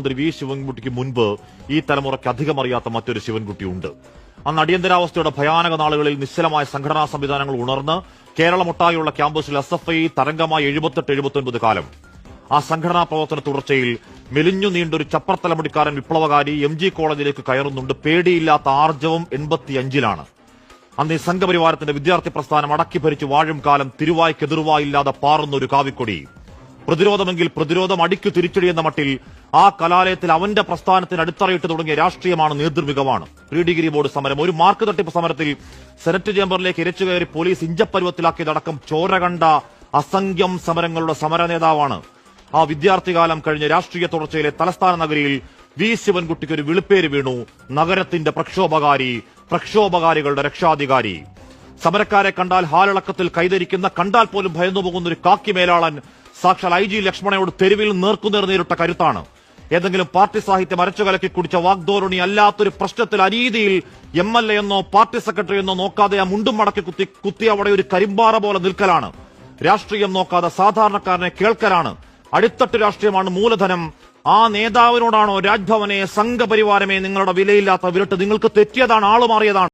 മന്ത്രി വി ശിവൻകുട്ടിക്ക് മുൻപ് ഈ തലമുറയ്ക്ക് അധികം അറിയാത്ത മറ്റൊരു ശിവൻകുട്ടിയുണ്ട്. അന്ന് അടിയന്തരാവസ്ഥയുടെ ഭയാനക നാളുകളിൽ നിശ്ചലമായ സംഘടനാ സംവിധാനങ്ങൾ ഉണർന്ന് കേരളമൊട്ടാകെയുള്ള ക്യാമ്പസിൽ SFI തരംഗമായി 78-79 കാലം. ആ സംഘടനാ പ്രവർത്തന തുടർച്ചയിൽ മെലിഞ്ഞു നീണ്ടൊരു ചപ്പർത്തലമുടിക്കാരൻ വിപ്ലവകാരി MG കോളേജിലേക്ക് കയറുന്നുണ്ട്. പേടിയില്ലാത്ത ആർജവം 85-ലാണ്. അന്ന് ഈ സംഘപരിവാരത്തിന്റെ വിദ്യാർത്ഥി പ്രസ്ഥാനം അടക്കി ഭരിച്ചു വാഴും കാലം തിരുവായ്ക്കെതിർവായില്ലാതെ പാറുന്ന ഒരു കാവിക്കൊടി. പ്രതിരോധമെങ്കിൽ പ്രതിരോധം, അടിക്കു തിരിച്ചടി എന്ന മട്ടിൽ ആ കലാലയത്തിൽ അവന്റെ പ്രസ്ഥാനത്തിന് അടിത്തറയിട്ട് തുടങ്ങിയ രാഷ്ട്രീയമാണ്, നേതൃമികവാണ്. പ്രീ ഡിഗ്രി ബോർഡ് സമരം, ഒരു മാർക്ക് തട്ടിപ്പ് സമരത്തിൽ സെനറ്റ് ചേംബറിലേക്ക് ഇരച്ചുകയറി പോലീസ് ഇഞ്ചപ്പരുവത്തിലാക്കിയതടക്കം ചോര കണ്ട അസംഖ്യം സമരങ്ങളുടെ സമര നേതാവാണ്. ആ വിദ്യാർത്ഥികാലം കഴിഞ്ഞ രാഷ്ട്രീയ തുടർച്ചയിലെ തലസ്ഥാന നഗരിയിൽ വി ശിവൻകുട്ടിക്ക് ഒരു വിളിപ്പേര് വീണു: നഗരത്തിന്റെ പ്രക്ഷോഭകാരി, പ്രക്ഷോഭകാരികളുടെ രക്ഷാധികാരി. സമരക്കാരെ കണ്ടാൽ ഹാലിളക്കത്തിൽ കൈതരിക്കുന്ന, കണ്ടാൽ പോലും ഭയന്നു പോകുന്ന ഒരു കാക്കി മേലാളൻ സാക്ഷാൽ IG ലക്ഷ്മണയോട് തെരുവിൽ നേർക്കുനേർ നേരിട്ട കരുത്താണ്. ഏതെങ്കിലും പാർട്ടി സാഹിത്യം അരച്ചു കലക്കി കുടിച്ച വാഗ്ദോരണി അല്ലാത്തൊരു പ്രശ്നത്തിൽ അനീതിയിൽ MLA എന്നോ പാർട്ടി സെക്രട്ടറി എന്നോ നോക്കാതെ ആ മുണ്ടും മടക്കി കുത്തി അവിടെ ഒരു കരിമ്പാറ പോലെ നിൽക്കലാണ്. രാഷ്ട്രീയം നോക്കാതെ സാധാരണക്കാരനെ കേൾക്കലാണ്. അടിത്തട്ട് രാഷ്ട്രീയമാണ് മൂലധനം. ആ നേതാവിനോടാണോ രാജ്ഭവനെ, സംഘപരിവാരമേ നിങ്ങളുടെ വിലയില്ലാത്ത വിരട്ട്? നിങ്ങൾക്ക് തെറ്റിയതാണ്, ആളുമാറിയതാണ്.